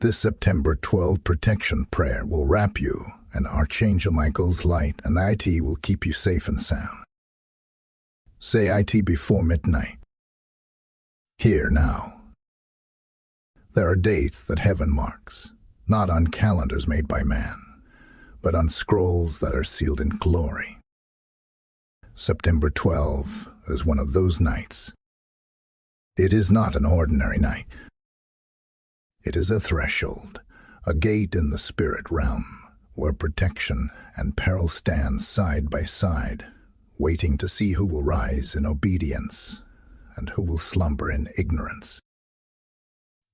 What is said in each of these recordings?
This September 12 protection prayer will wrap you in Archangel Michael's light, and IT will keep you safe and sound. Say IT before midnight. Here now. There are dates that heaven marks, not on calendars made by man, but on scrolls that are sealed in glory. September 12 is one of those nights. It is not an ordinary night. It is a threshold, a gate in the spirit realm, where protection and peril stand side by side, waiting to see who will rise in obedience and who will slumber in ignorance.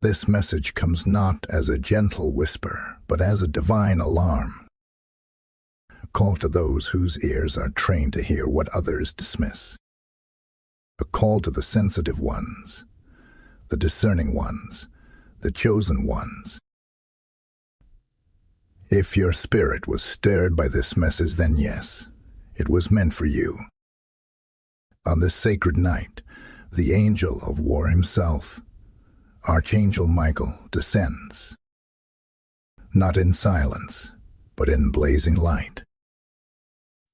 This message comes not as a gentle whisper, but as a divine alarm. A call to those whose ears are trained to hear what others dismiss. A call to the sensitive ones, the discerning ones, the chosen ones. If your spirit was stirred by this message, then yes, it was meant for you. On this sacred night, the angel of war himself, Archangel Michael, descends, not in silence, but in blazing light.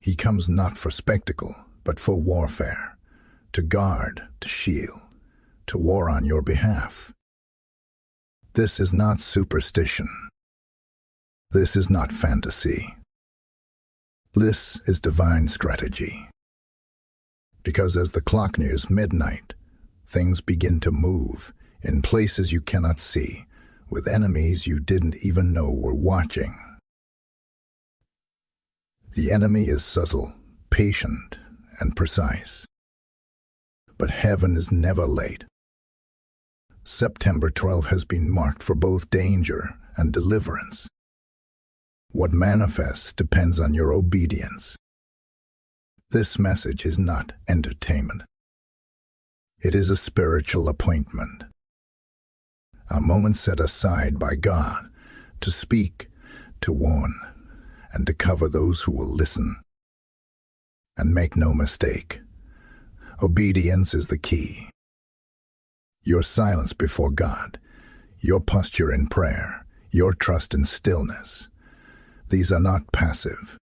He comes not for spectacle, but for warfare, to guard, to shield, to war on your behalf. This is not superstition. This is not fantasy. This is divine strategy. Because as the clock nears midnight, things begin to move in places you cannot see, with enemies you didn't even know were watching. The enemy is subtle, patient, and precise. But heaven is never late. September 12 has been marked for both danger and deliverance. What manifests depends on your obedience. This message is not entertainment. It is a spiritual appointment. A moment set aside by God to speak, to warn, and to cover those who will listen. And make no mistake, obedience is the key. Your silence before God, your posture in prayer, your trust in stillness, these are not passive.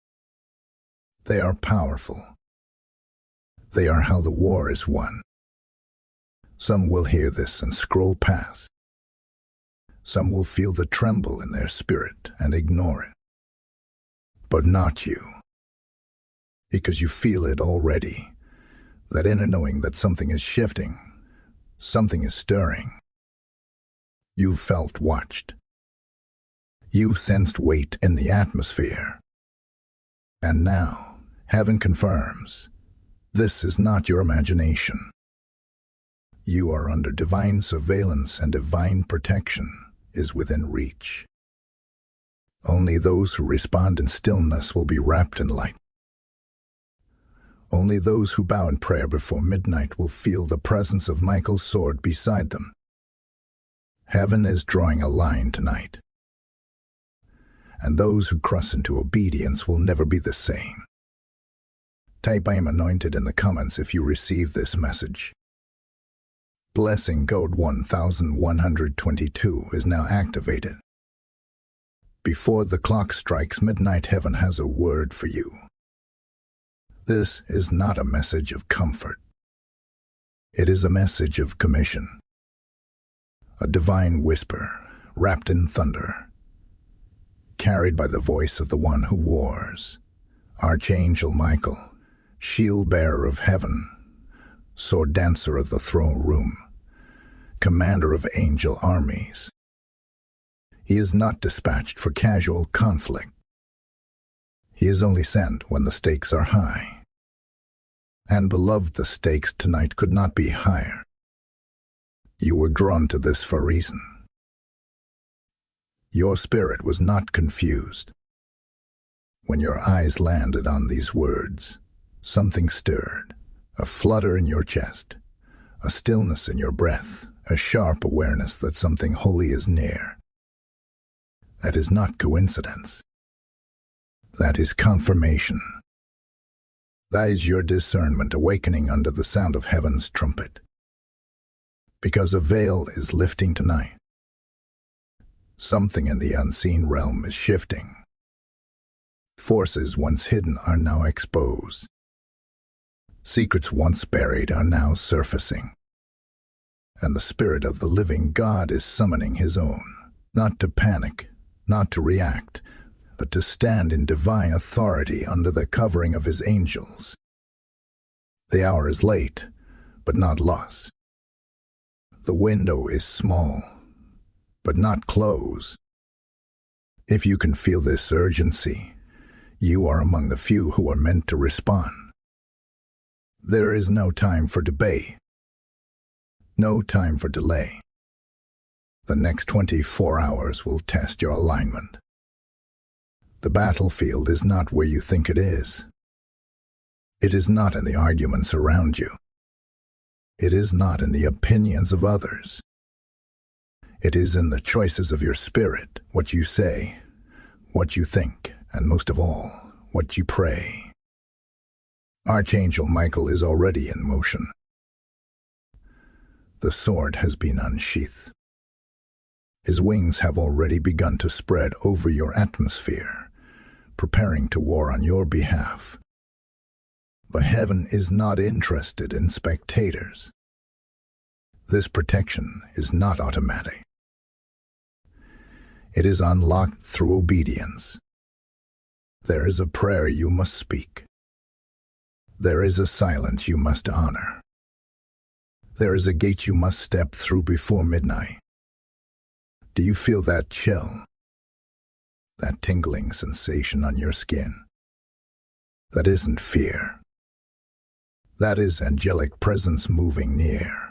They are powerful. They are how the war is won. Some will hear this and scroll past. Some will feel the tremble in their spirit and ignore it. But not you. Because you feel it already, that inner knowing that something is shifting, something is stirring. You felt watched. You sensed weight in the atmosphere. And now, heaven confirms, this is not your imagination. You are under divine surveillance, and divine protection is within reach. Only those who respond in stillness will be wrapped in light. Only those who bow in prayer before midnight will feel the presence of Michael's sword beside them. Heaven is drawing a line tonight. And those who cross into obedience will never be the same. Type "I am anointed" in the comments if you receive this message. Blessing code 1122 is now activated. Before the clock strikes midnight, heaven has a word for you. This is not a message of comfort. It is a message of commission. A divine whisper, wrapped in thunder, carried by the voice of the one who wars, Archangel Michael, shield bearer of heaven, sword dancer of the throne room, commander of angel armies. He is not dispatched for casual conflict. He is only sent when the stakes are high. And beloved, the stakes tonight could not be higher. You were drawn to this for a reason. Your spirit was not confused. When your eyes landed on these words, something stirred, a flutter in your chest, a stillness in your breath, a sharp awareness that something holy is near. That is not coincidence. That is confirmation. That is your discernment awakening under the sound of heaven's trumpet. Because a veil is lifting tonight. Something in the unseen realm is shifting. Forces once hidden are now exposed. Secrets once buried are now surfacing. And the Spirit of the living God is summoning His own, not to panic, not to react, but to stand in divine authority under the covering of His angels. The hour is late, but not lost. The window is small, but not closed. If you can feel this urgency, you are among the few who are meant to respond. There is no time for debate, no time for delay. The next 24 hours will test your alignment. The battlefield is not where you think it is. It is not in the arguments around you. It is not in the opinions of others. It is in the choices of your spirit, what you say, what you think, and most of all, what you pray. Archangel Michael is already in motion. The sword has been unsheathed. His wings have already begun to spread over your atmosphere, preparing to war on your behalf. But heaven is not interested in spectators. This protection is not automatic. It is unlocked through obedience. There is a prayer you must speak. There is a silence you must honor. There is a gate you must step through before midnight. Do you feel that chill? That tingling sensation on your skin? That isn't fear. That is angelic presence moving near.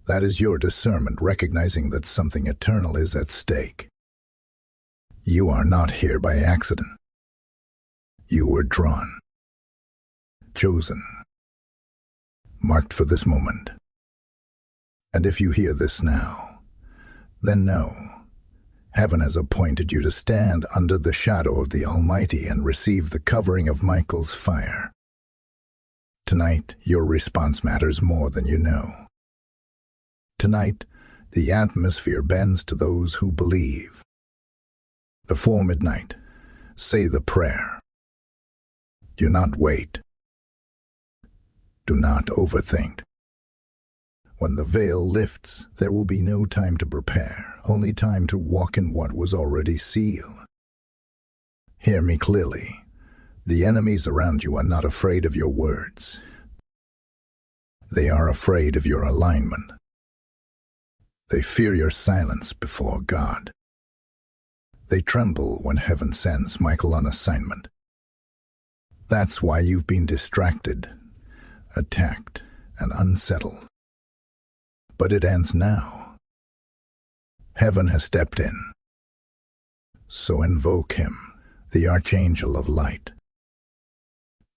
That is your discernment recognizing that something eternal is at stake. You are not here by accident. You were drawn, chosen, marked for this moment. And if you hear this now, then know, heaven has appointed you to stand under the shadow of the Almighty and receive the covering of Michael's fire. Tonight, your response matters more than you know. Tonight, the atmosphere bends to those who believe. Before midnight, say the prayer. Do not wait. Do not overthink. When the veil lifts, there will be no time to prepare, only time to walk in what was already sealed. Hear me clearly. The enemies around you are not afraid of your words. They are afraid of your alignment. They fear your silence before God. They tremble when heaven sends Michael on assignment. That's why you've been distracted, attacked, and unsettled. But it ends now. Heaven has stepped in. So invoke him, the Archangel of Light.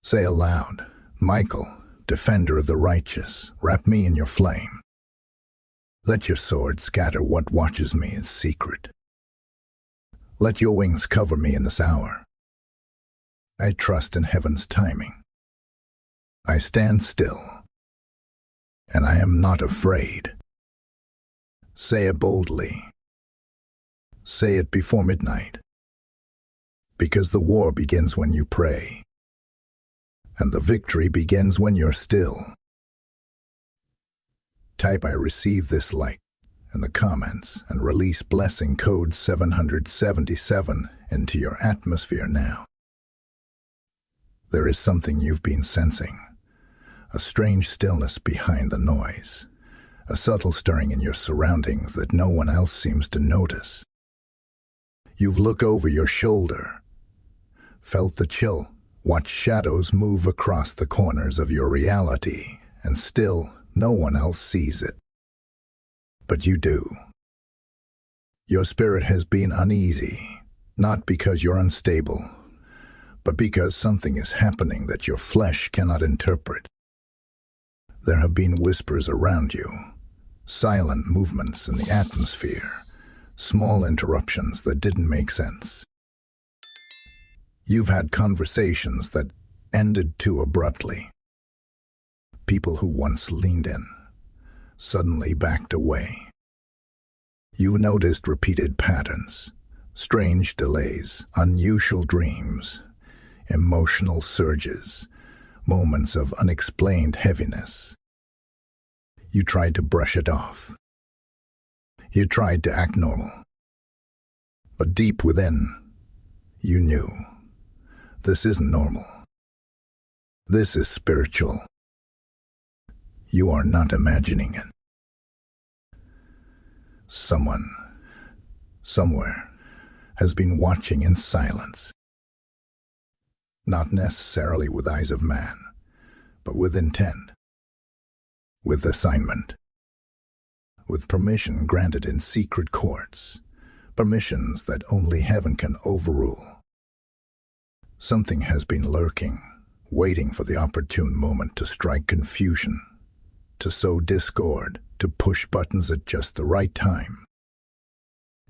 Say aloud, Michael, defender of the righteous, wrap me in your flame. Let your sword scatter what watches me in secret. Let your wings cover me in this hour. I trust in heaven's timing. I stand still, and I am not afraid. Say it boldly. Say it before midnight. Because the war begins when you pray, and the victory begins when you're still. Type I receive this light in the comments and release blessing code 777 into your atmosphere now. There is something you've been sensing, a strange stillness behind the noise, a subtle stirring in your surroundings that no one else seems to notice. You've looked over your shoulder, felt the chill, watched shadows move across the corners of your reality, and still no one else sees it. But you do. Your spirit has been uneasy, not because you're unstable, but because something is happening that your flesh cannot interpret. There have been whispers around you, silent movements in the atmosphere, small interruptions that didn't make sense. You've had conversations that ended too abruptly. People who once leaned in, suddenly backed away. You noticed repeated patterns, strange delays, unusual dreams, emotional surges, moments of unexplained heaviness. You tried to brush it off. You tried to act normal. But deep within, you knew, this isn't normal. This is spiritual. You are not imagining it. Someone, somewhere, has been watching in silence. Not necessarily with eyes of man, but with intent, with assignment, with permission granted in secret courts, permissions that only heaven can overrule. Something has been lurking, waiting for the opportune moment to strike confusion, to sow discord, to push buttons at just the right time.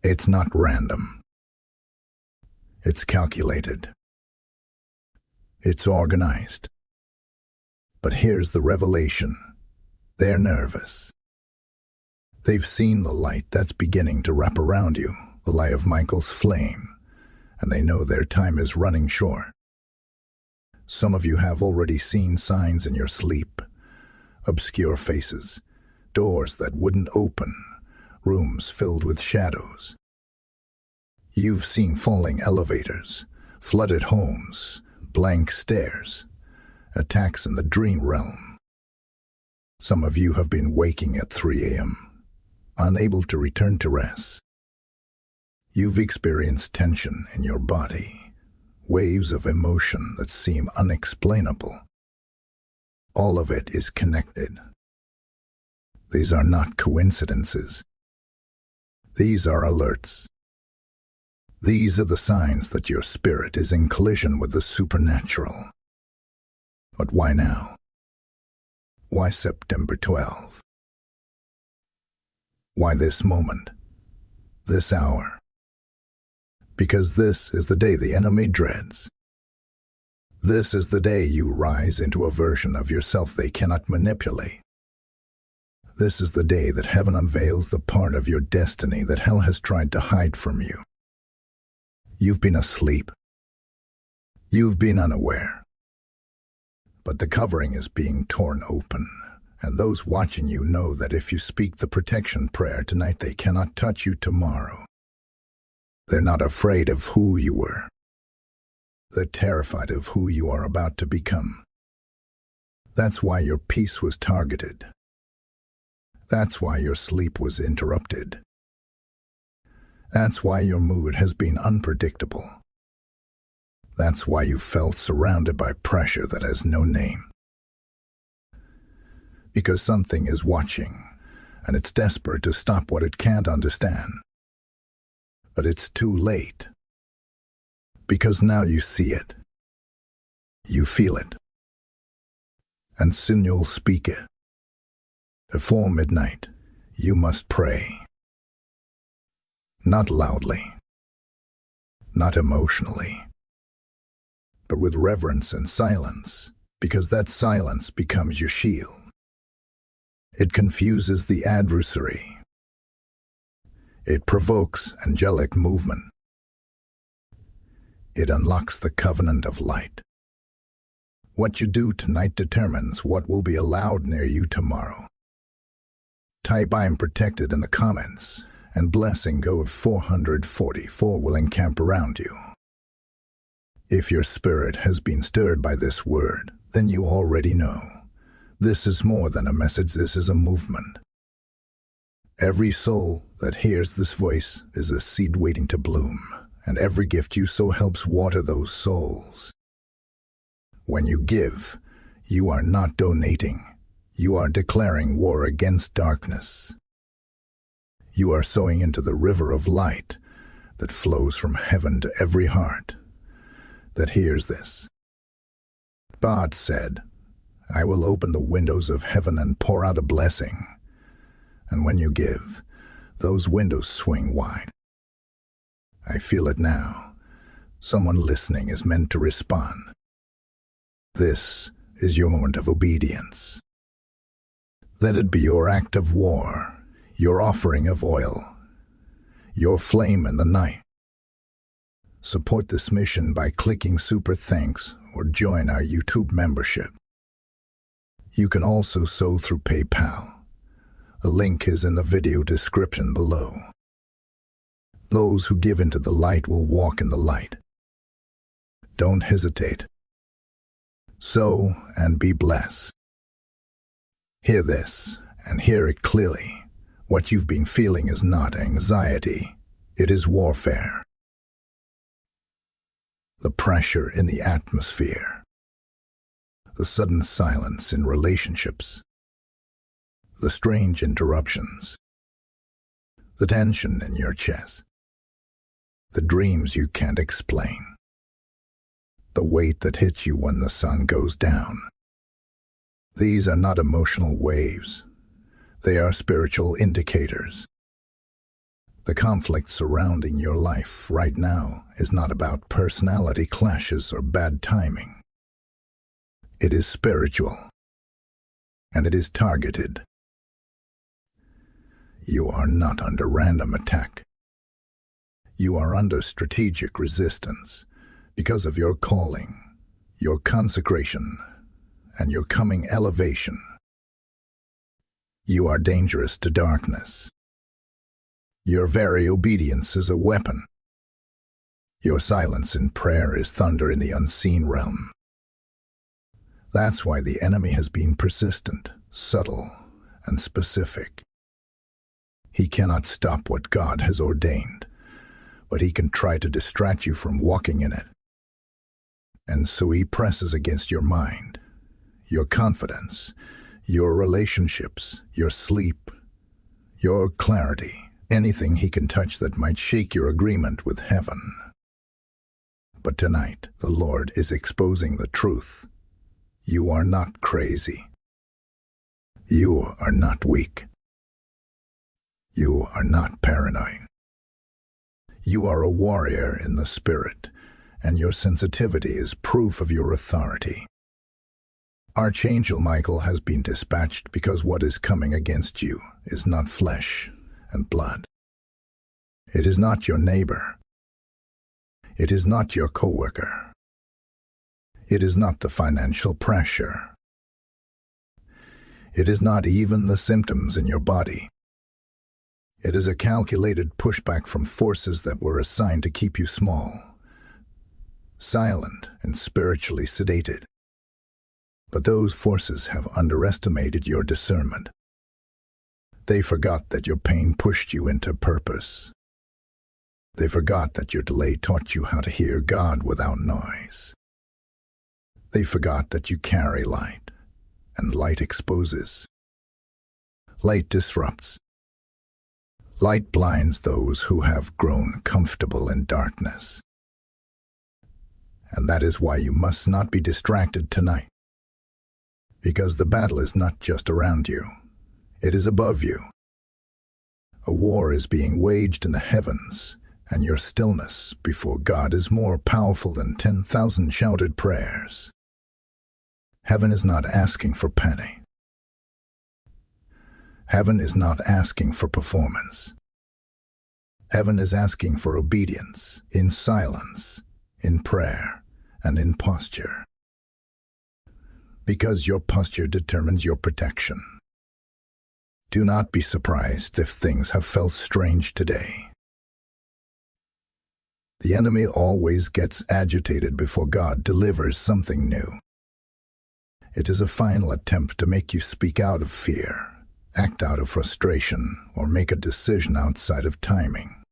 It's not random. It's calculated. It's organized. But here's the revelation. They're nervous. They've seen the light that's beginning to wrap around you, the light of Michael's flame, and they know their time is running short. Some of you have already seen signs in your sleep, obscure faces, doors that wouldn't open, rooms filled with shadows. You've seen falling elevators, flooded homes, blank stares, attacks in the dream realm. Some of you have been waking at 3 a.m., unable to return to rest. You've experienced tension in your body, waves of emotion that seem unexplainable. All of it is connected. These are not coincidences. These are alerts. These are the signs that your spirit is in collision with the supernatural. But why now? Why September 12? Why this moment? This hour? Because this is the day the enemy dreads. This is the day you rise into a version of yourself they cannot manipulate. This is the day that heaven unveils the part of your destiny that hell has tried to hide from you. You've been asleep. You've been unaware. But the covering is being torn open, and those watching you know that if you speak the protection prayer tonight, they cannot touch you tomorrow. They're not afraid of who you were. They're terrified of who you are about to become. That's why your peace was targeted. That's why your sleep was interrupted. That's why your mood has been unpredictable. That's why you felt surrounded by pressure that has no name. Because something is watching, and it's desperate to stop what it can't understand. But it's too late. Because now you see it. You feel it. And soon you'll speak it. Before midnight, you must pray. Not loudly, not emotionally, but with reverence and silence, because that silence becomes your shield. It confuses the adversary. It provokes angelic movement. It unlocks the covenant of light. What you do tonight determines what will be allowed near you tomorrow. Type "I'm protected" in the comments, and blessing code 444 will encamp around you. If your spirit has been stirred by this word, then you already know. This is more than a message, this is a movement. Every soul that hears this voice is a seed waiting to bloom, and every gift you sow helps water those souls. When you give, you are not donating. You are declaring war against darkness. You are sowing into the river of light that flows from heaven to every heart that hears this. God said, "I will open the windows of heaven and pour out a blessing." And when you give, those windows swing wide. I feel it now. Someone listening is meant to respond. This is your moment of obedience. Let it be your act of war, your offering of oil, your flame in the night. Support this mission by clicking Super Thanks or join our YouTube membership. You can also sow through PayPal. A link is in the video description below. Those who give into the light will walk in the light. Don't hesitate. Sow and be blessed. Hear this and hear it clearly. What you've been feeling is not anxiety, it is warfare. The pressure in the atmosphere, the sudden silence in relationships, the strange interruptions, the tension in your chest, the dreams you can't explain, the weight that hits you when the sun goes down. These are not emotional waves. They are spiritual indicators. The conflict surrounding your life right now is not about personality clashes or bad timing. It is spiritual, and it is targeted. You are not under random attack. You are under strategic resistance because of your calling, your consecration, and your coming elevation. You are dangerous to darkness. Your very obedience is a weapon. Your silence in prayer is thunder in the unseen realm. That's why the enemy has been persistent, subtle, and specific. He cannot stop what God has ordained, but he can try to distract you from walking in it. And so he presses against your mind, your confidence, your relationships, your sleep, your clarity, anything he can touch that might shake your agreement with heaven. But tonight, the Lord is exposing the truth. You are not crazy. You are not weak. You are not paranoid. You are a warrior in the spirit, and your sensitivity is proof of your authority. Archangel Michael has been dispatched because what is coming against you is not flesh and blood. It is not your neighbor. It is not your coworker. It is not the financial pressure. It is not even the symptoms in your body. It is a calculated pushback from forces that were assigned to keep you small, silent, and spiritually sedated. But those forces have underestimated your discernment. They forgot that your pain pushed you into purpose. They forgot that your delay taught you how to hear God without noise. They forgot that you carry light, and light exposes. Light disrupts. Light blinds those who have grown comfortable in darkness. And that is why you must not be distracted tonight. Because the battle is not just around you, it is above you. A war is being waged in the heavens, and your stillness before God is more powerful than 10,000 shouted prayers. Heaven is not asking for panic. Heaven is not asking for performance. Heaven is asking for obedience in silence, in prayer, and in posture. Because your posture determines your protection. Do not be surprised if things have felt strange today. The enemy always gets agitated before God delivers something new. It is a final attempt to make you speak out of fear, act out of frustration, or make a decision outside of timing.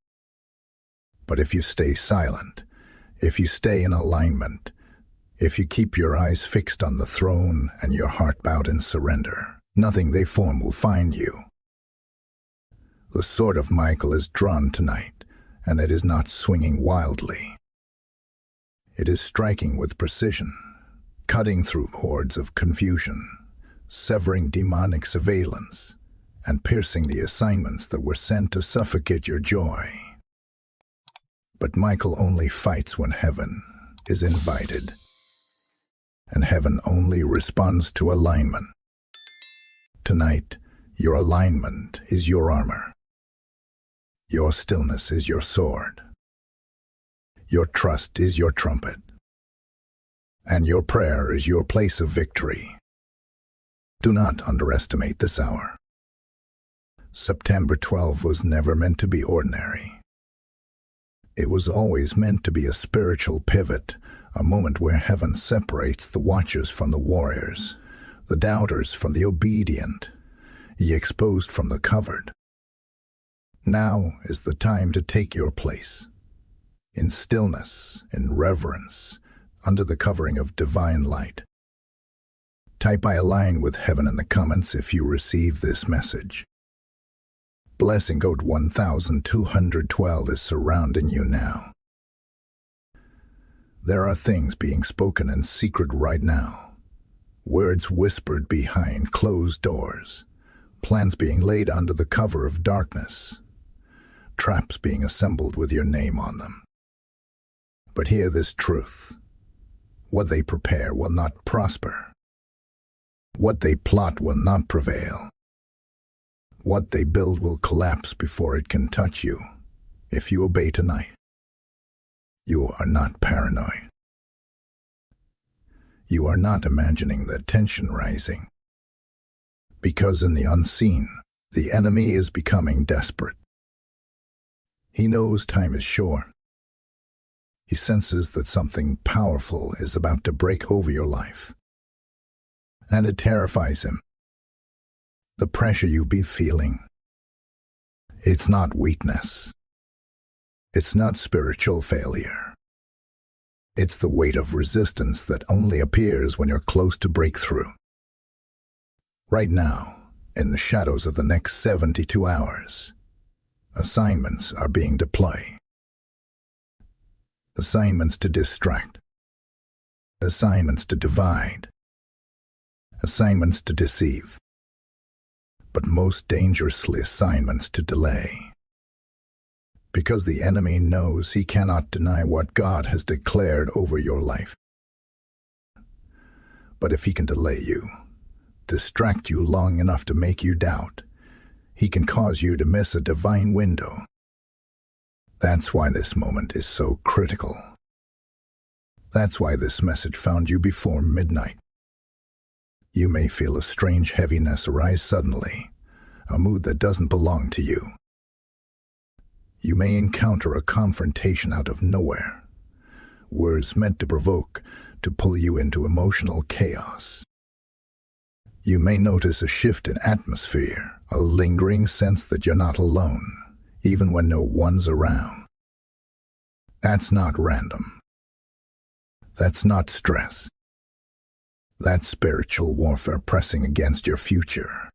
But if you stay silent, if you stay in alignment, if you keep your eyes fixed on the throne and your heart bowed in surrender, nothing they form will find you. The sword of Michael is drawn tonight, and it is not swinging wildly. It is striking with precision, cutting through hordes of confusion, severing demonic surveillance, and piercing the assignments that were sent to suffocate your joy. But Michael only fights when heaven is invited, and heaven only responds to alignment. Tonight, your alignment is your armor. Your stillness is your sword. Your trust is your trumpet. And your prayer is your place of victory. Do not underestimate this hour. September 12 was never meant to be ordinary. It was always meant to be a spiritual pivot, a moment where heaven separates the watchers from the warriors, the doubters from the obedient, ye exposed from the covered. Now is the time to take your place. In stillness, in reverence, under the covering of divine light. Type "I align with heaven" in the comments if you receive this message. Blessing code 1212 is surrounding you now. There are things being spoken in secret right now. Words whispered behind closed doors. Plans being laid under the cover of darkness. Traps being assembled with your name on them. But hear this truth. What they prepare will not prosper. What they plot will not prevail. What they build will collapse before it can touch you, if you obey tonight. You are not paranoid. You are not imagining the tension rising. Because in the unseen, the enemy is becoming desperate. He knows time is short. He senses that something powerful is about to break over your life. And it terrifies him. The pressure you've been feeling. It's not weakness. It's not spiritual failure. It's the weight of resistance that only appears when you're close to breakthrough. Right now, in the shadows of the next 72 hours, assignments are being deployed. Assignments to distract. Assignments to divide. Assignments to deceive. But most dangerously, assignments to delay. Because the enemy knows he cannot deny what God has declared over your life. But if he can delay you, distract you long enough to make you doubt, he can cause you to miss a divine window. That's why this moment is so critical. That's why this message found you before midnight. You may feel a strange heaviness arise suddenly, a mood that doesn't belong to you. You may encounter a confrontation out of nowhere, words meant to provoke, to pull you into emotional chaos. You may notice a shift in atmosphere, a lingering sense that you're not alone, even when no one's around. That's not random. That's not stress. That's spiritual warfare pressing against your future.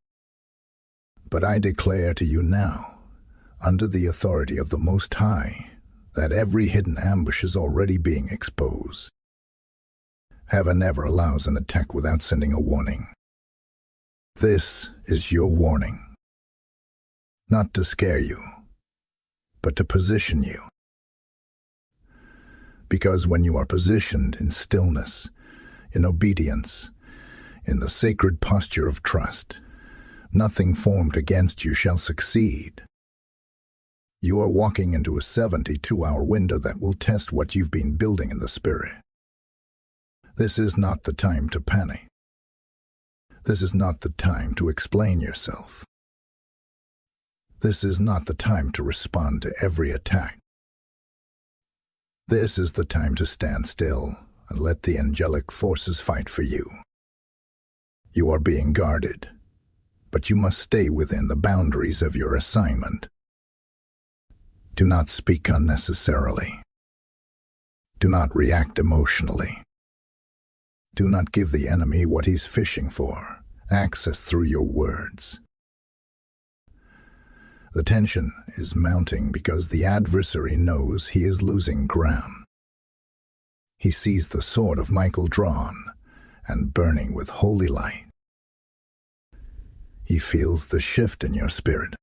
But I declare to you now, under the authority of the Most High, that every hidden ambush is already being exposed. Heaven never allows an attack without sending a warning. This is your warning. Not to scare you, but to position you. Because when you are positioned in stillness, in obedience, in the sacred posture of trust, nothing formed against you shall succeed. You are walking into a 72-hour window that will test what you've been building in the spirit. This is not the time to panic. This is not the time to explain yourself. This is not the time to respond to every attack. This is the time to stand still and let the angelic forces fight for you. You are being guarded, but you must stay within the boundaries of your assignment. Do not speak unnecessarily. Do not react emotionally. Do not give the enemy what he's fishing for, access through your words. The tension is mounting because the adversary knows he is losing ground. He sees the sword of Michael drawn and burning with holy light. He feels the shift in your spirit.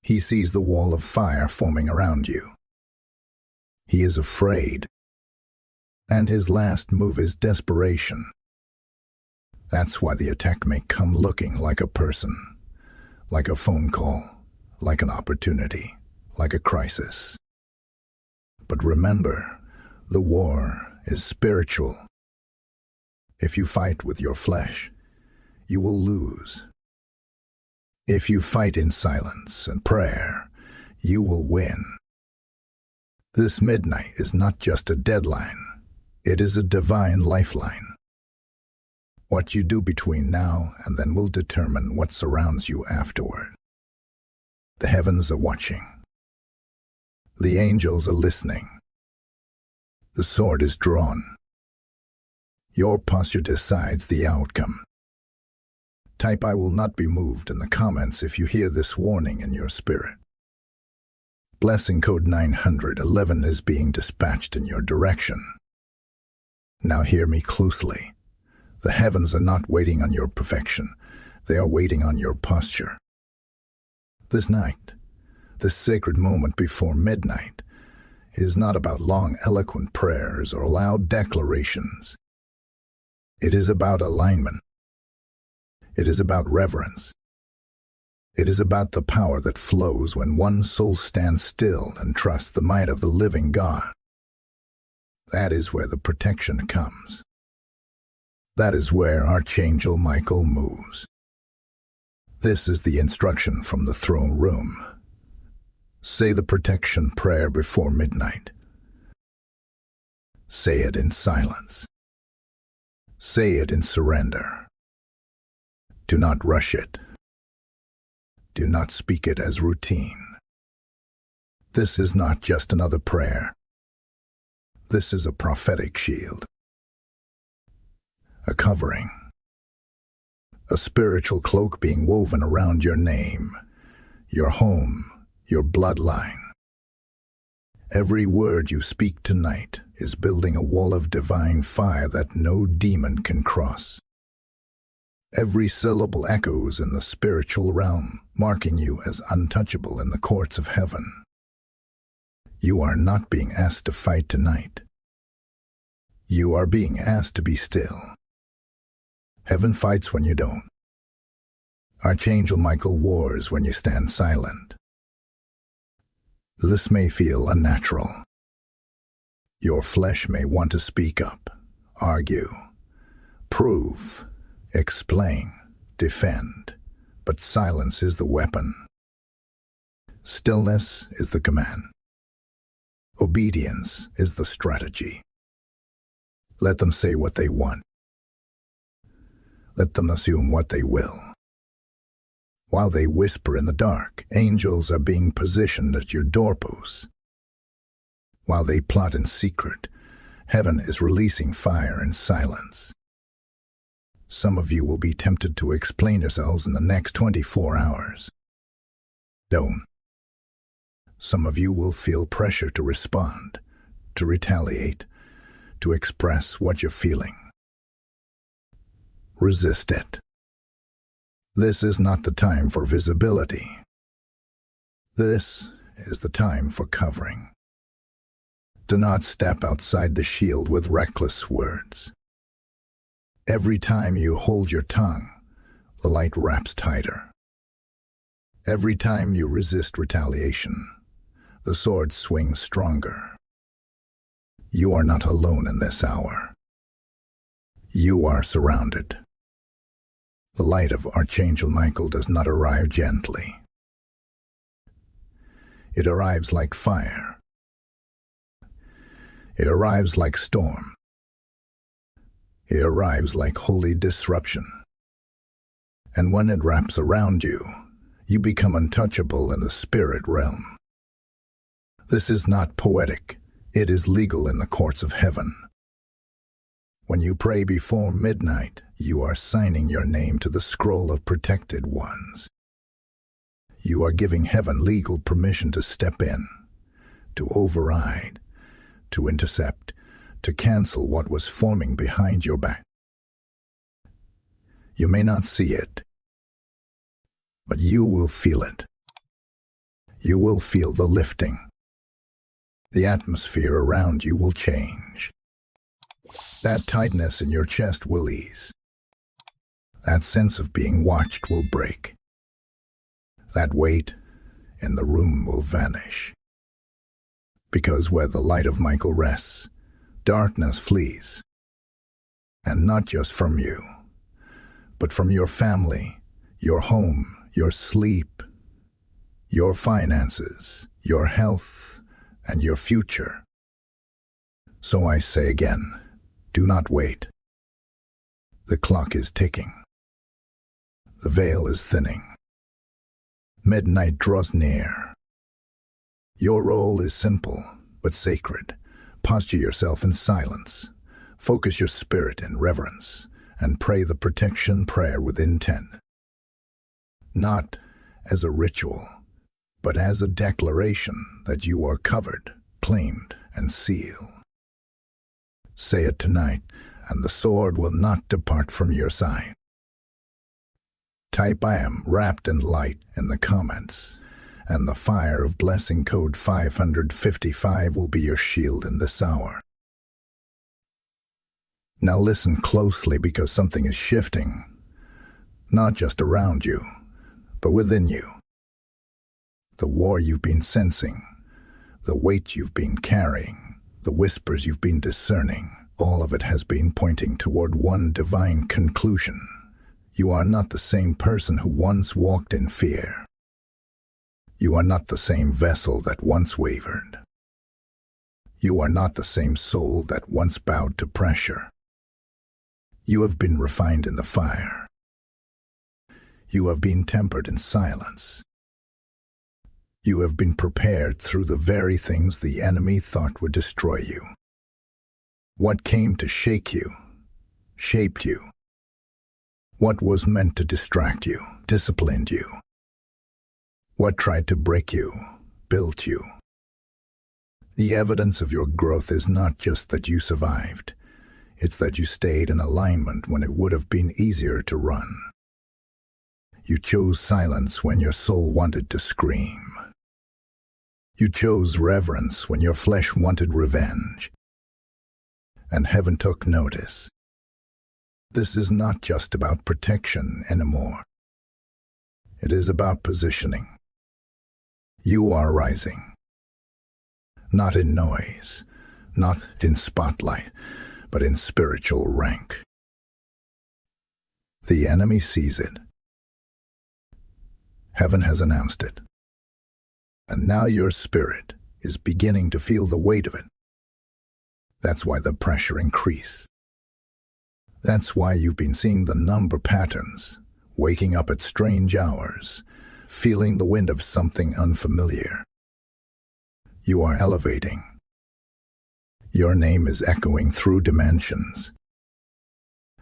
He sees the wall of fire forming around you. He is afraid. And his last move is desperation. That's why the attack may come looking like a person, like a phone call, like an opportunity. like a crisis. But remember, the war is spiritual. If you fight with your flesh, you will lose. If you fight in silence and prayer, you will win. This midnight is not just a deadline, it is a divine lifeline. What you do between now and then will determine what surrounds you afterward. The heavens are watching. The angels are listening. The sword is drawn. Your posture decides the outcome. Type "I will not be moved" in the comments if you hear this warning in your spirit. Blessing code 911 is being dispatched in your direction. Now hear me closely. The heavens are not waiting on your perfection. They are waiting on your posture. This night, this sacred moment before midnight, is not about long, eloquent prayers or loud declarations. It is about alignment. It is about reverence. It is about the power that flows when one soul stands still and trusts the might of the living God. That is where the protection comes. That is where Archangel Michael moves. This is the instruction from the throne room. Say the protection prayer before midnight. Say it in silence. Say it in surrender. Do not rush it. Do not speak it as routine. This is not just another prayer. This is a prophetic shield. A covering. A spiritual cloak being woven around your name, your home, your bloodline. Every word you speak tonight is building a wall of divine fire that no demon can cross. Every syllable echoes in the spiritual realm, marking you as untouchable in the courts of heaven. You are not being asked to fight tonight. You are being asked to be still. Heaven fights when you don't. Archangel Michael wars when you stand silent. This may feel unnatural. Your flesh may want to speak up, argue, prove, explain, defend, but silence is the weapon. Stillness is the command. Obedience is the strategy. Let them say what they want. Let them assume what they will. While they whisper in the dark, angels are being positioned at your doorposts. While they plot in secret, heaven is releasing fire in silence. Some of you will be tempted to explain yourselves in the next 24 hours. Don't. Some of you will feel pressure to respond, to retaliate, to express what you're feeling. Resist it. This is not the time for visibility. This is the time for covering. Do not step outside the shield with reckless words. Every time you hold your tongue, the light wraps tighter. Every time you resist retaliation, the sword swings stronger. You are not alone in this hour. You are surrounded. The light of Archangel Michael does not arrive gently. It arrives like fire. It arrives like storm. It arrives like holy disruption. And when it wraps around you, you become untouchable in the spirit realm. This is not poetic. It is legal in the courts of heaven. When you pray before midnight, you are signing your name to the scroll of protected ones. You are giving heaven legal permission to step in, to override, to intercept, to cancel what was forming behind your back. You may not see it, but you will feel it. You will feel the lifting. The atmosphere around you will change. That tightness in your chest will ease. That sense of being watched will break. That weight, in the room will vanish. Because where the light of Michael rests, darkness flees. And not just from you, but from your family, your home, your sleep, your finances, your health, and your future. So I say again, do not wait. The clock is ticking. The veil is thinning. Midnight draws near. Your role is simple, but sacred. Posture yourself in silence. Focus your spirit in reverence, and pray the protection prayer with intent. Not as a ritual, but as a declaration that you are covered, claimed, and sealed. Say it tonight, and the sword will not depart from your side. Type "I am wrapped in light" in the comments, and the fire of blessing code 555 will be your shield in this hour. Now listen closely, because something is shifting, not just around you, but within you. The war you've been sensing, the weight you've been carrying, the whispers you've been discerning, all of it has been pointing toward one divine conclusion. You are not the same person who once walked in fear. You are not the same vessel that once wavered. You are not the same soul that once bowed to pressure. You have been refined in the fire. You have been tempered in silence. You have been prepared through the very things the enemy thought would destroy you. What came to shake you, shaped you. What was meant to distract you, disciplined you. What tried to break you, built you. The evidence of your growth is not just that you survived. It's that you stayed in alignment when it would have been easier to run. You chose silence when your soul wanted to scream. You chose reverence when your flesh wanted revenge. And heaven took notice. This is not just about protection anymore. It is about positioning. You are rising. Not in noise, not in spotlight, but in spiritual rank. The enemy sees it. Heaven has announced it. And now your spirit is beginning to feel the weight of it. That's why the pressure increases. That's why you've been seeing the number patterns, waking up at strange hours, feeling the wind of something unfamiliar. You are elevating. Your name is echoing through dimensions.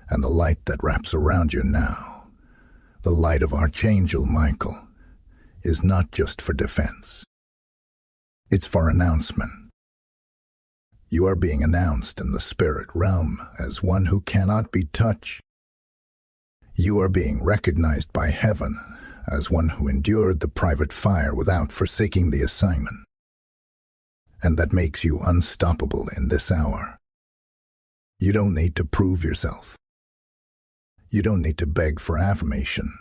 And the light that wraps around you now, the light of Archangel Michael, is not just for defense. It's for announcement. You are being announced in the spirit realm as one who cannot be touched. You are being recognized by heaven as one who endured the private fire without forsaking the assignment. And that makes you unstoppable in this hour. You don't need to prove yourself. You don't need to beg for affirmation.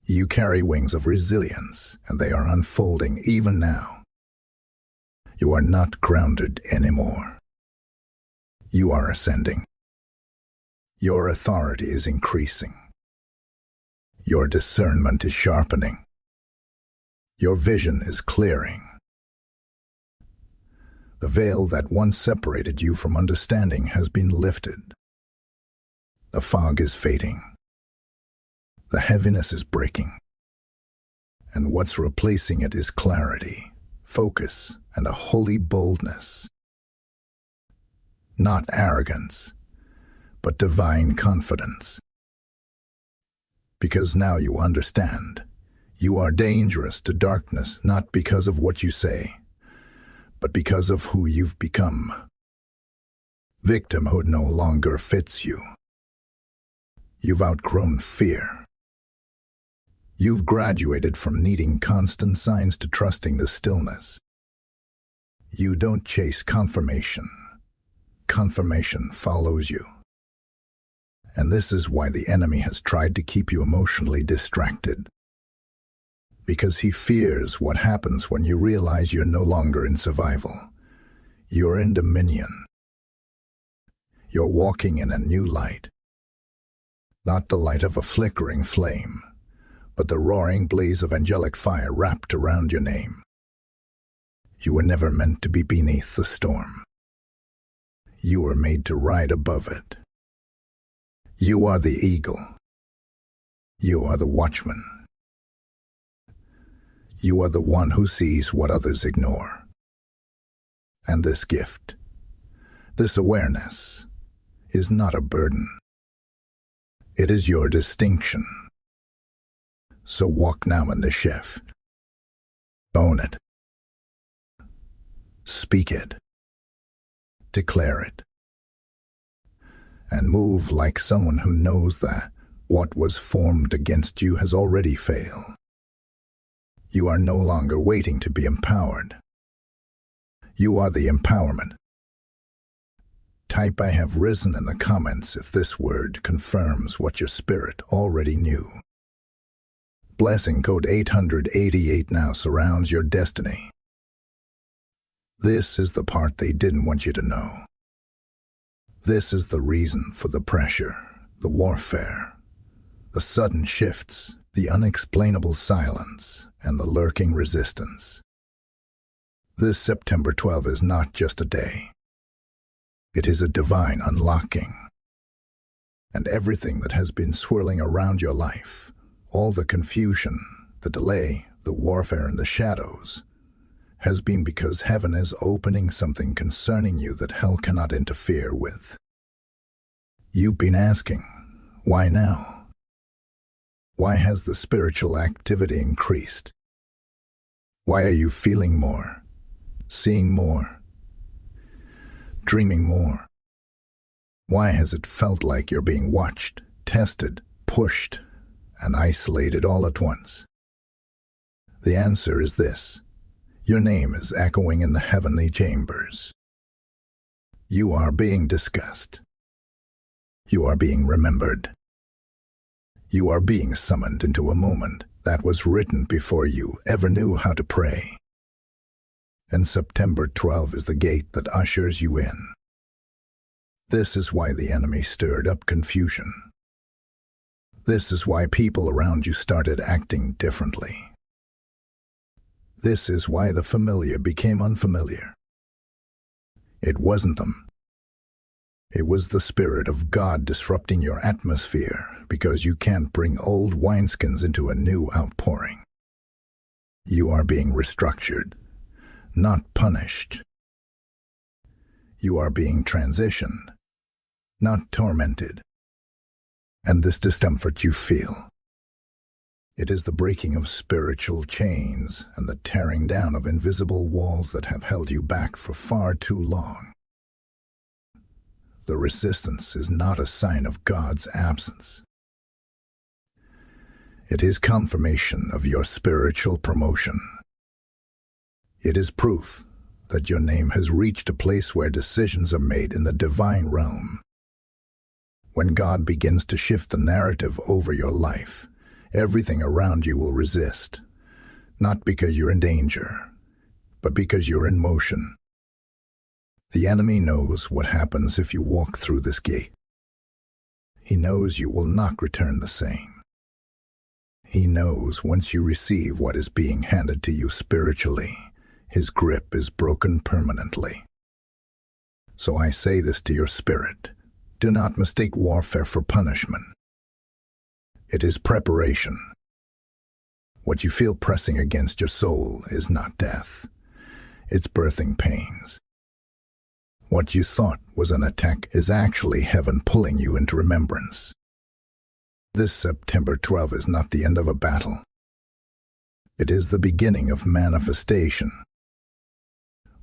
You carry wings of resilience, and they are unfolding even now. You are not grounded anymore. You are ascending. Your authority is increasing. Your discernment is sharpening. Your vision is clearing. The veil that once separated you from understanding has been lifted. The fog is fading. The heaviness is breaking. And what's replacing it is clarity, focus, and a holy boldness. Not arrogance, but divine confidence. Because now you understand, you are dangerous to darkness not because of what you say, but because of who you've become. Victimhood no longer fits you. You've outgrown fear. You've graduated from needing constant signs to trusting the stillness. You don't chase confirmation. Confirmation follows you. And this is why the enemy has tried to keep you emotionally distracted. because he fears what happens when you realize you're no longer in survival. You're in dominion. You're walking in a new light. Not the light of a flickering flame, but the roaring blaze of angelic fire wrapped around your name. You were never meant to be beneath the storm. You were made to ride above it. You are the eagle. You are the watchman. You are the one who sees what others ignore. And this gift, this awareness, is not a burden. It is your distinction. So walk now in the shift. Own it. Speak it. Declare it. And move like someone who knows that what was formed against you has already failed. You are no longer waiting to be empowered. You are the empowerment. Type "I have risen" in the comments if this word confirms what your spirit already knew. Blessing code 888 now surrounds your destiny. This is the part they didn't want you to know. This is the reason for the pressure, the warfare, the sudden shifts, the unexplainable silence, and the lurking resistance. This September 12 is not just a day. It is a divine unlocking. And everything that has been swirling around your life, all the confusion, the delay, the warfare, and the shadows, has been because heaven is opening something concerning you that hell cannot interfere with. You've been asking, why now? Why has the spiritual activity increased? Why are you feeling more, seeing more, dreaming more? Why has it felt like you're being watched, tested, pushed, and isolated all at once? The answer is this. Your name is echoing in the heavenly chambers. You are being discussed. You are being remembered. You are being summoned into a moment that was written before you ever knew how to pray. And September 12 is the gate that ushers you in. This is why the enemy stirred up confusion. This is why people around you started acting differently. This is why the familiar became unfamiliar. It wasn't them. It was the Spirit of God disrupting your atmosphere because you can't bring old wineskins into a new outpouring. You are being restructured, not punished. You are being transitioned, not tormented. And this discomfort you feel, it is the breaking of spiritual chains and the tearing down of invisible walls that have held you back for far too long. The resistance is not a sign of God's absence. It is confirmation of your spiritual promotion. It is proof that your name has reached a place where decisions are made in the divine realm. When God begins to shift the narrative over your life, everything around you will resist, not because you're in danger, but because you're in motion. The enemy knows what happens if you walk through this gate. He knows you will not return the same. He knows once you receive what is being handed to you spiritually, his grip is broken permanently. So I say this to your spirit. Do not mistake warfare for punishment. It is preparation. What you feel pressing against your soul is not death. It's birthing pains. What you thought was an attack is actually heaven pulling you into remembrance. This September 12 is not the end of a battle. It is the beginning of manifestation.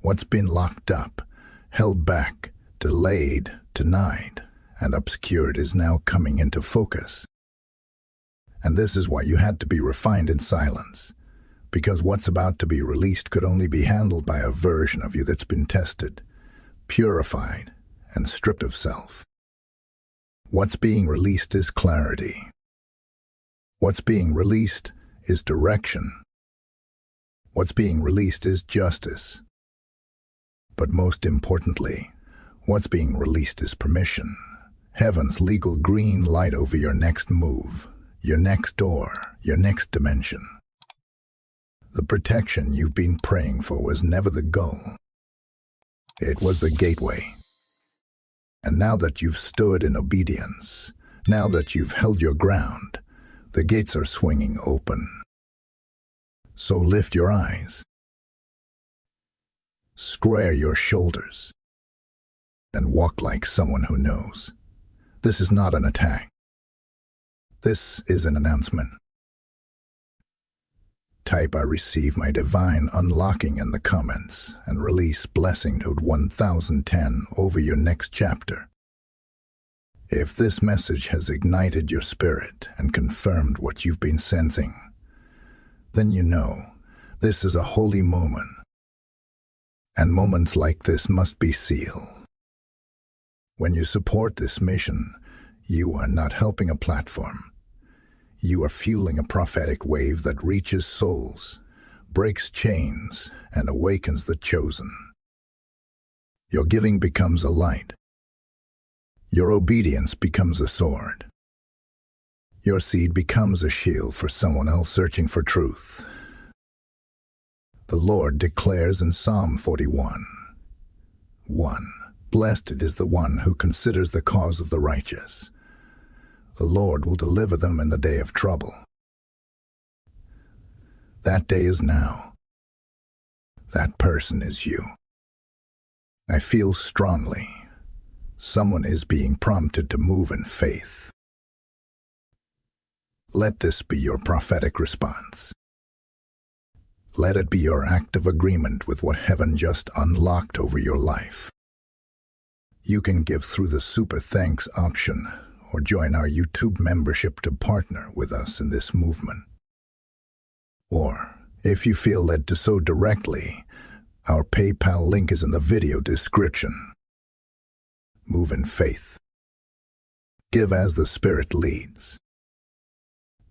What's been locked up, held back, delayed, denied, and obscured is now coming into focus. And this is why you had to be refined in silence, because what's about to be released could only be handled by a version of you that's been tested, purified, and stripped of self. What's being released is clarity. What's being released is direction, What's being released is justice. But most importantly, what's being released is permission. Heaven's legal green light over your next move, your next door, your next dimension. The protection you've been praying for was never the goal. It was the gateway. And now that you've stood in obedience, now that you've held your ground, the gates are swinging open. So lift your eyes, square your shoulders, and walk like someone who knows. This is not an attack. This is an announcement. Type "I receive my divine unlocking" in the comments and release blessing code 1010 over your next chapter. If this message has ignited your spirit and confirmed what you've been sensing, then you know this is a holy moment. And moments like this must be sealed. When you support this mission, you are not helping a platform. You are fueling a prophetic wave that reaches souls, breaks chains, and awakens the chosen. Your giving becomes a light. Your obedience becomes a sword. Your seed becomes a shield for someone else searching for truth. The Lord declares in Psalm 41:1, "Blessed is the one who considers the cause of the righteous. The Lord will deliver them in the day of trouble." That day is now. That person is you. I feel strongly someone is being prompted to move in faith. Let this be your prophetic response. Let it be your act of agreement with what heaven just unlocked over your life. You can give through the Super Thanks option or join our YouTube membership to partner with us in this movement. Or, if you feel led to sow directly, our PayPal link is in the video description. Move in faith. Give as the Spirit leads.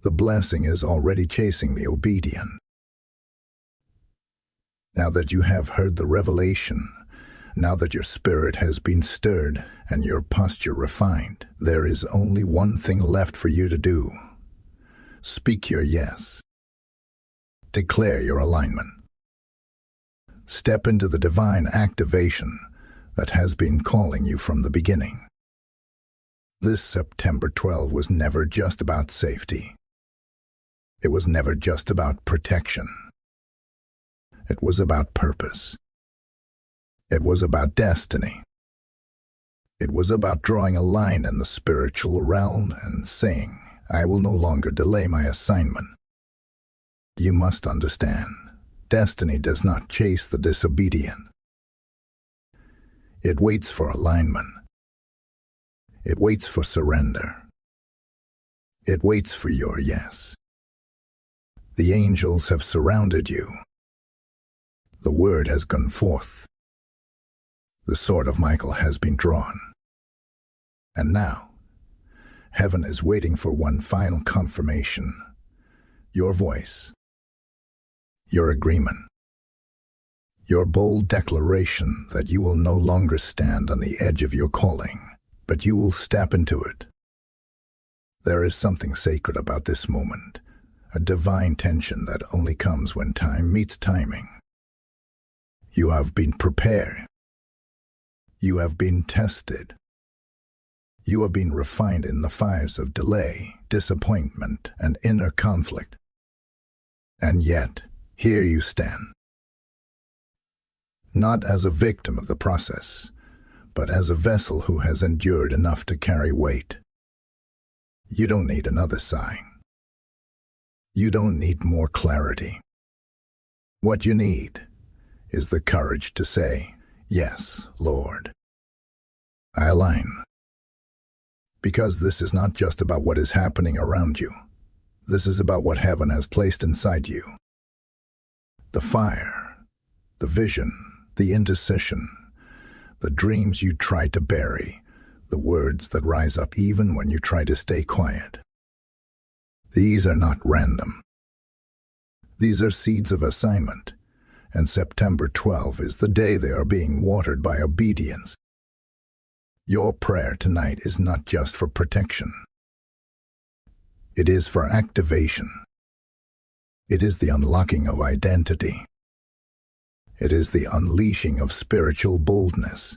The blessing is already chasing the obedient. Now that you have heard the revelation, now that your spirit has been stirred and your posture refined, there is only one thing left for you to do. Speak your yes. Declare your alignment. Step into the divine activation that has been calling you from the beginning. This September 12 was never just about safety. It was never just about protection. It was about purpose. It was about destiny. It was about drawing a line in the spiritual realm and saying, "I will no longer delay my assignment." You must understand, destiny does not chase the disobedient. It waits for alignment. It waits for surrender. It waits for your yes. The angels have surrounded you. The word has gone forth. The sword of Michael has been drawn. And now, heaven is waiting for one final confirmation. Your voice. Your agreement. Your bold declaration that you will no longer stand on the edge of your calling, but you will step into it. There is something sacred about this moment, a divine tension that only comes when time meets timing. You have been prepared. You have been tested. You have been refined in the fires of delay, disappointment, and inner conflict. And yet, here you stand. Not as a victim of the process, but as a vessel who has endured enough to carry weight. You don't need another sign. You don't need more clarity. What you need is the courage to say, "Yes, Lord, I align." Because this is not just about what is happening around you. This is about what heaven has placed inside you. The fire, the vision, the indecision, the dreams you try to bury, the words that rise up even when you try to stay quiet. These are not random. These are seeds of assignment, and September 12 is the day they are being watered by obedience. Your prayer tonight is not just for protection. It is for activation. It is the unlocking of identity. It is the unleashing of spiritual boldness.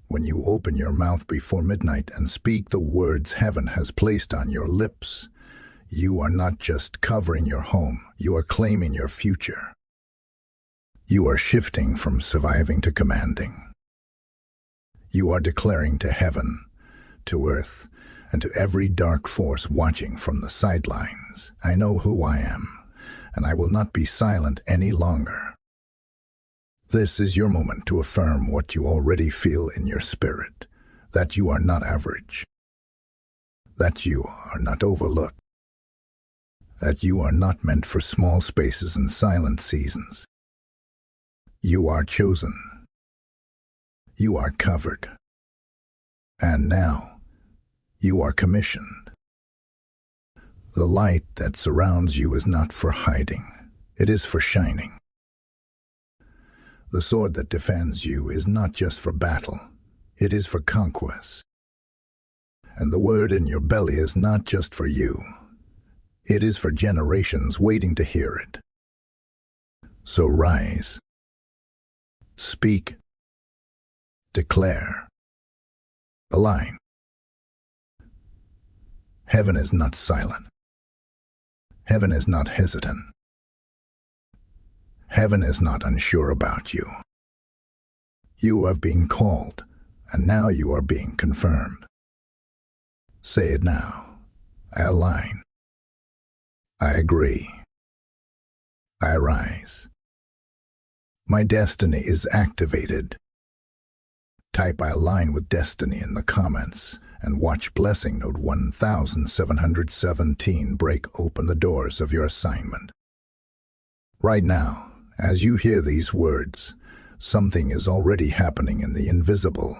When you open your mouth before midnight and speak the words heaven has placed on your lips, you are not just covering your home, you are claiming your future. You are shifting from surviving to commanding. You are declaring to heaven, to earth, and to every dark force watching from the sidelines, I know who I am, and I will not be silent any longer. This is your moment to affirm what you already feel in your spirit, that you are not average, that you are not overlooked, that you are not meant for small spaces and silent seasons. You are chosen. You are covered. And now, you are commissioned. The light that surrounds you is not for hiding. It is for shining. The sword that defends you is not just for battle. It is for conquest. And the word in your belly is not just for you. It is for generations waiting to hear it. So rise. Speak. Declare. Align. Heaven is not silent. Heaven is not hesitant. Heaven is not unsure about you. You have been called, and now you are being confirmed. Say it now. I align. I agree. I rise. My destiny is activated. Type I align with destiny in the comments and watch blessing note 1717 break open the doors of your assignment. Right now, as you hear these words, something is already happening in the invisible.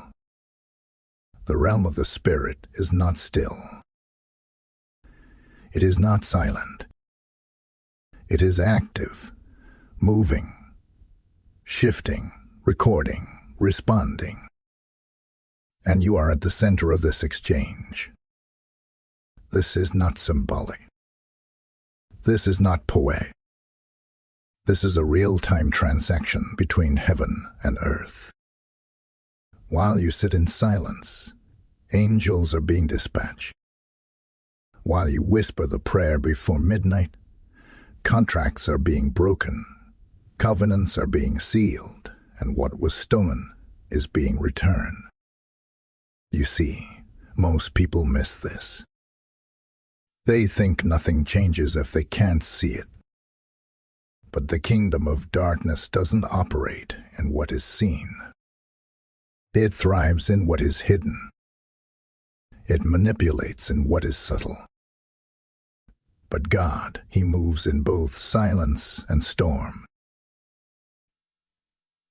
The realm of the Spirit is not still. It is not silent. It is active, moving, shifting, recording, responding. And you are at the center of this exchange. This is not symbolic. This is not poetic. This is a real-time transaction between heaven and earth. While you sit in silence, angels are being dispatched. While you whisper the prayer before midnight, contracts are being broken, covenants are being sealed, and what was stolen is being returned. You see, most people miss this. They think nothing changes if they can't see it. But the kingdom of darkness doesn't operate in what is seen. It thrives in what is hidden. It manipulates in what is subtle. But God, He moves in both silence and storm.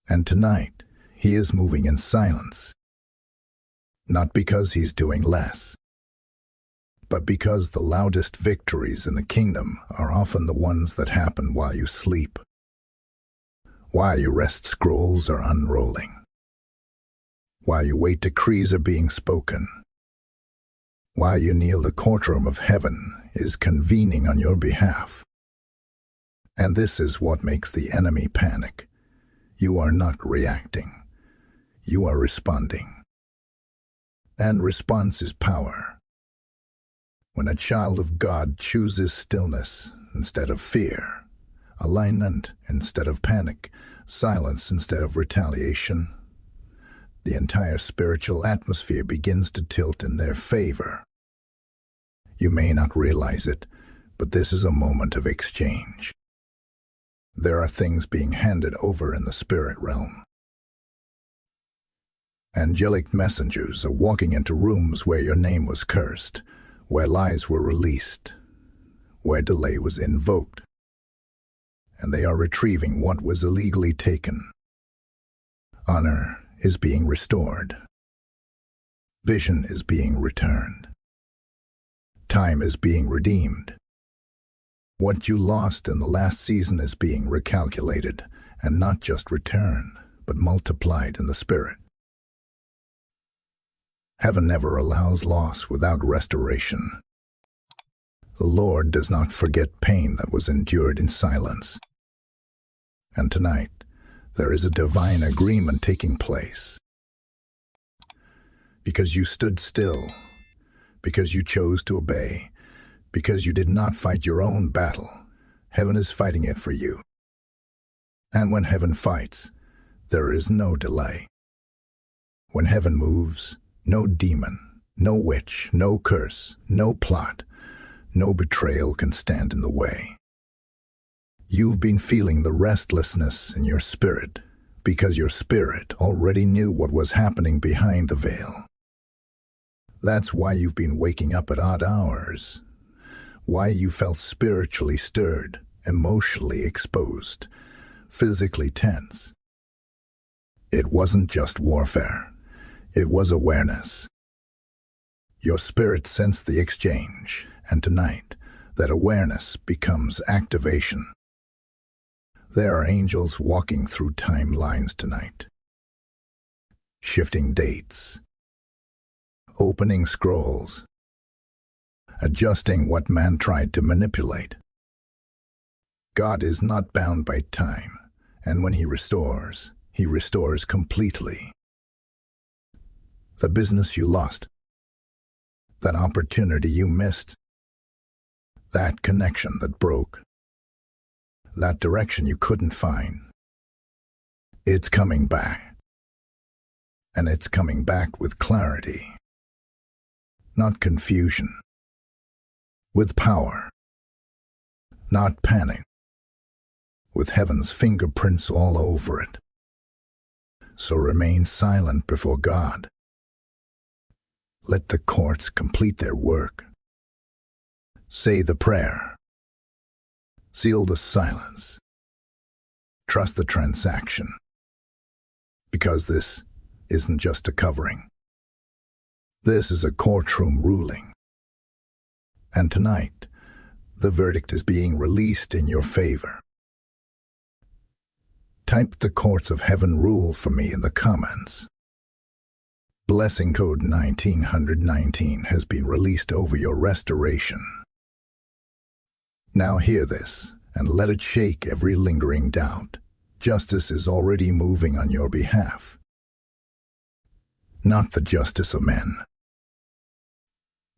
And tonight, He is moving in silence. Not because He's doing less, but because the loudest victories in the kingdom are often the ones that happen while you sleep. While you rest, scrolls are unrolling. While you wait, decrees are being spoken. While you kneel, the courtroom of heaven is convening on your behalf. And this is what makes the enemy panic. You are not reacting. You are responding. And response is power. When a child of God chooses stillness instead of fear, alignment instead of panic, silence instead of retaliation, the entire spiritual atmosphere begins to tilt in their favor. You may not realize it, but this is a moment of exchange. There are things being handed over in the spirit realm. Angelic messengers are walking into rooms where your name was cursed, where lies were released, where delay was invoked, and they are retrieving what was illegally taken. Honor is being restored. Vision is being returned. Time is being redeemed. What you lost in the last season is being recalculated, and not just returned, but multiplied in the spirit. Heaven never allows loss without restoration. The Lord does not forget pain that was endured in silence. And tonight, there is a divine agreement taking place. Because you stood still, because you chose to obey, because you did not fight your own battle, heaven is fighting it for you. And when heaven fights, there is no delay. When heaven moves, no demon, no witch, no curse, no plot, no betrayal can stand in the way. You've been feeling the restlessness in your spirit because your spirit already knew what was happening behind the veil. That's why you've been waking up at odd hours, why you felt spiritually stirred, emotionally exposed, physically tense. It wasn't just warfare, it was awareness. Your spirit sensed the exchange, and tonight, that awareness becomes activation. There are angels walking through timelines tonight, shifting dates, opening scrolls, adjusting what man tried to manipulate. God is not bound by time, and when He restores completely. The business you lost, that opportunity you missed, that connection that broke, that direction you couldn't find, it's coming back. And it's coming back with clarity, not confusion, with power, not panic, with heaven's fingerprints all over it. So remain silent before God. Let the courts complete their work. Say the prayer. Seal the silence. Trust the transaction. Because this isn't just a covering. This is a courtroom ruling. And tonight, the verdict is being released in your favor. Type "the courts of heaven rule" for me in the comments. Blessing code 1919 has been released over your restoration. Now hear this, and let it shake every lingering doubt. Justice is already moving on your behalf. Not the justice of men.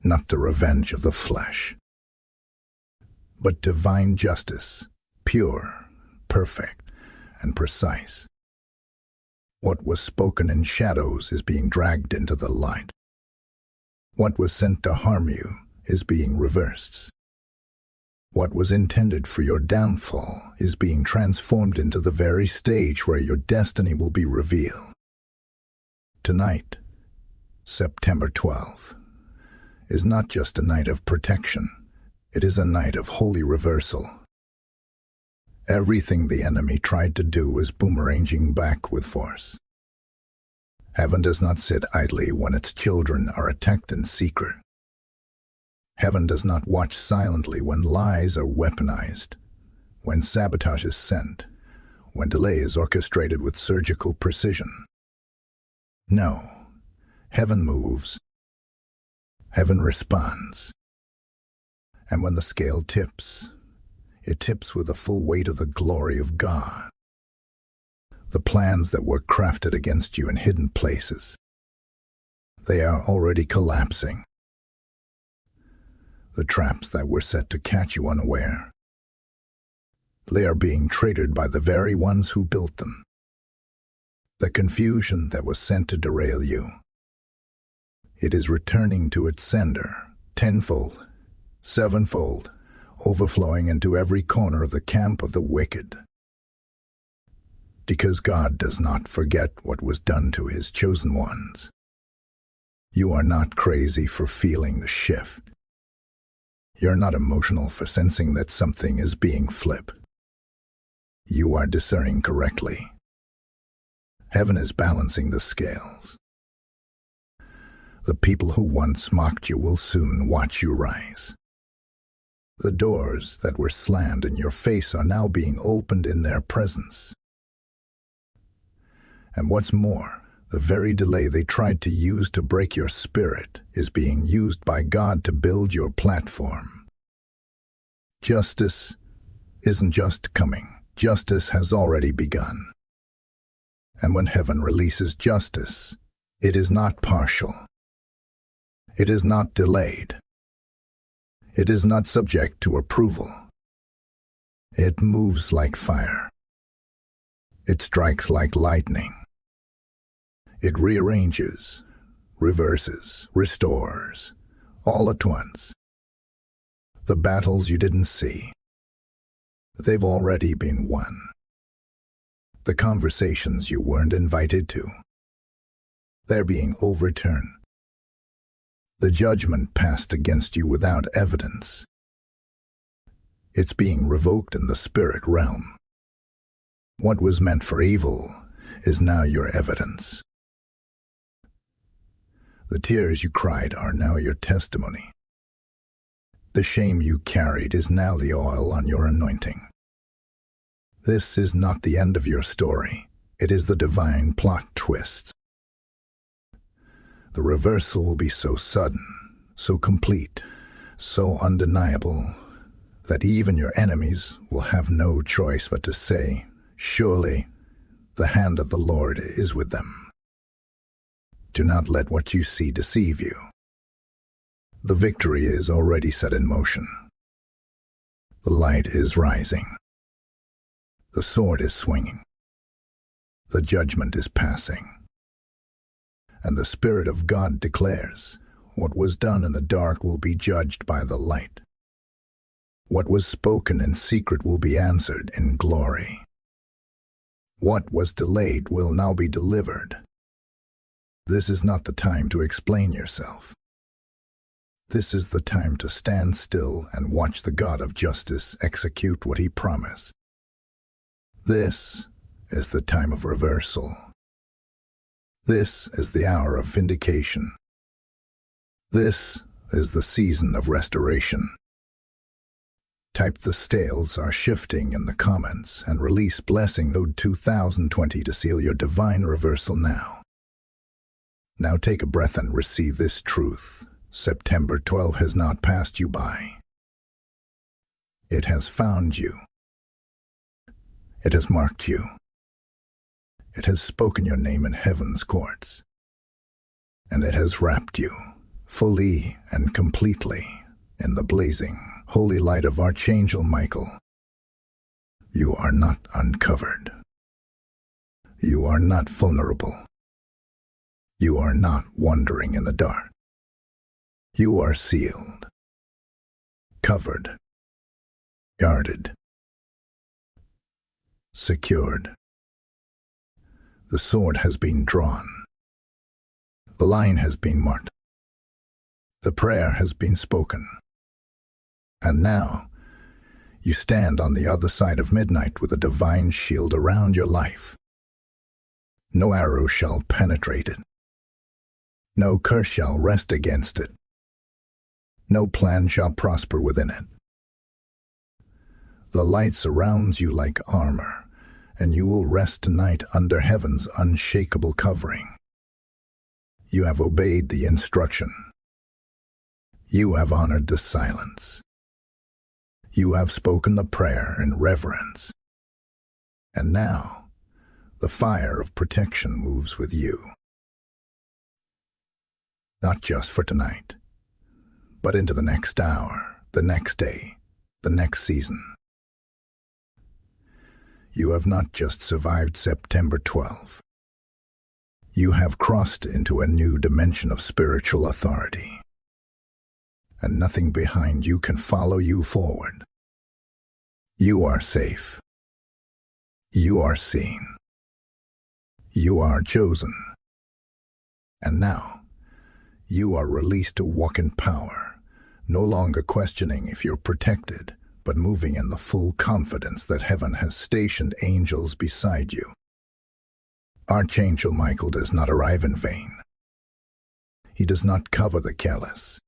Not the revenge of the flesh. But divine justice, pure, perfect, and precise. What was spoken in shadows is being dragged into the light. What was sent to harm you is being reversed. What was intended for your downfall is being transformed into the very stage where your destiny will be revealed. Tonight, September 12th, is not just a night of protection, it is a night of holy reversal. Everything the enemy tried to do is boomeranging back with force. Heaven does not sit idly when its children are attacked in secret. Heaven does not watch silently when lies are weaponized, when sabotage is sent, when delay is orchestrated with surgical precision. No, heaven moves. Heaven responds. And when the scale tips, it tips with the full weight of the glory of God. The plans that were crafted against you in hidden places, they are already collapsing. The traps that were set to catch you unaware, they are being triggered by the very ones who built them. The confusion that was sent to derail you, it is returning to its sender, tenfold, sevenfold, overflowing into every corner of the camp of the wicked. Because God does not forget what was done to His chosen ones. You are not crazy for feeling the shift. You're not emotional for sensing that something is being flipped. You are discerning correctly. Heaven is balancing the scales. The people who once mocked you will soon watch you rise. The doors that were slammed in your face are now being opened in their presence. And what's more, the very delay they tried to use to break your spirit is being used by God to build your platform. Justice isn't just coming. Justice has already begun. And when heaven releases justice, it is not partial. It is not delayed. It is not subject to approval. It moves like fire. It strikes like lightning. It rearranges, reverses, restores, all at once. The battles you didn't see, they've already been won. The conversations you weren't invited to, they're being overturned. The judgment passed against you without evidence, it's being revoked in the spirit realm. What was meant for evil is now your evidence. The tears you cried are now your testimony. The shame you carried is now the oil on your anointing. This is not the end of your story. It is the divine plot twist. The reversal will be so sudden, so complete, so undeniable, that even your enemies will have no choice but to say, "Surely, the hand of the Lord is with them." Do not let what you see deceive you. The victory is already set in motion. The light is rising. The sword is swinging. The judgment is passing. And the Spirit of God declares, what was done in the dark will be judged by the light. What was spoken in secret will be answered in glory. What was delayed will now be delivered. This is not the time to explain yourself. This is the time to stand still and watch the God of justice execute what he promised. This is the time of reversal. This is the hour of vindication. This is the season of restoration. Type "the scales are shifting" in the comments and release Blessing Code 2020 to seal your divine reversal now. Now take a breath and receive this truth. September 12 has not passed you by. It has found you. It has marked you. It has spoken your name in heaven's courts. And it has wrapped you, fully and completely, in the blazing, holy light of Archangel Michael. You are not uncovered. You are not vulnerable. You are not wandering in the dark. You are sealed, covered, guarded, secured. The sword has been drawn. The line has been marked. The prayer has been spoken. And now, you stand on the other side of midnight with a divine shield around your life. No arrow shall penetrate it. No curse shall rest against it. No plan shall prosper within it. The light surrounds you like armor, and you will rest tonight under heaven's unshakable covering. You have obeyed the instruction. You have honored the silence. You have spoken the prayer in reverence. And now, the fire of protection moves with you. Not just for tonight, but into the next hour, the next day, the next season. You have not just survived September 12. You have crossed into a new dimension of spiritual authority. And nothing behind you can follow you forward. You are safe. You are seen. You are chosen. And now, you are released to walk in power, no longer questioning if you're protected, but moving in the full confidence that heaven has stationed angels beside you. Archangel Michael does not arrive in vain. He does not cover the careless.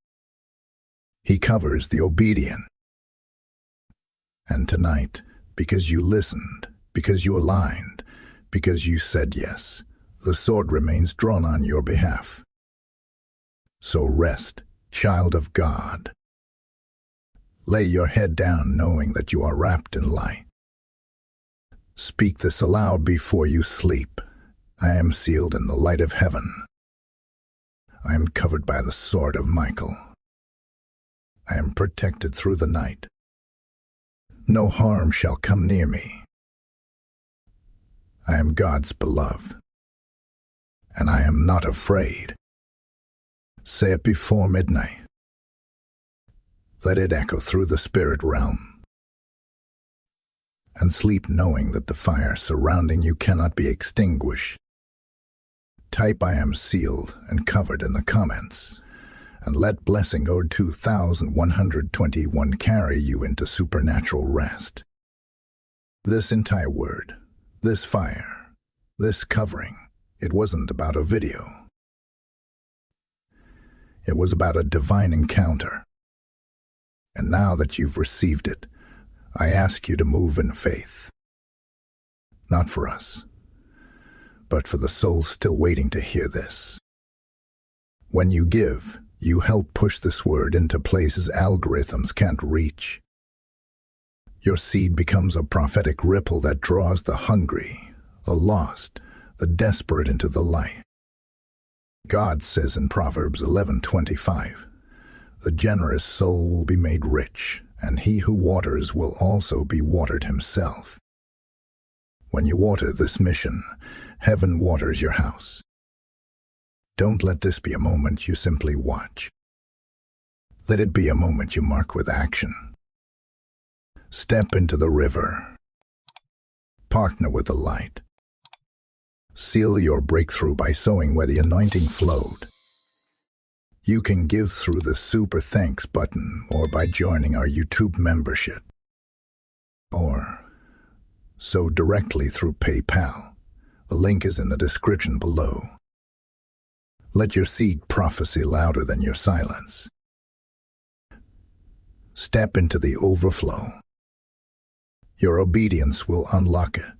He covers the obedient. And tonight, because you listened, because you aligned, because you said yes, the sword remains drawn on your behalf. So rest, child of God. Lay your head down knowing that you are wrapped in light. Speak this aloud before you sleep. I am sealed in the light of heaven. I am covered by the sword of Michael. I am protected through the night. No harm shall come near me. I am God's beloved, and I am not afraid. Say it before midnight. Let it echo through the spirit realm. And sleep knowing that the fire surrounding you cannot be extinguished. Type I am sealed and covered in the comments, and let blessing ode 2121 carry you into supernatural rest. This entire word, this fire, this covering, it wasn't about a video. It was about a divine encounter. And now that you've received it, I ask you to move in faith. Not for us, but for the souls still waiting to hear this. When you give, you help push this word into places algorithms can't reach. Your seed becomes a prophetic ripple that draws the hungry, the lost, the desperate into the light. God says in Proverbs 11:25, "The generous soul will be made rich, and he who waters will also be watered himself." When you water this mission, heaven waters your house. Don't let this be a moment you simply watch. Let it be a moment you mark with action. Step into the river. Partner with the light. Seal your breakthrough by sowing where the anointing flowed. You can give through the Super Thanks button or by joining our YouTube membership. Or sow directly through PayPal. The link is in the description below. Let your seed prophesy louder than your silence. Step into the overflow. Your obedience will unlock it.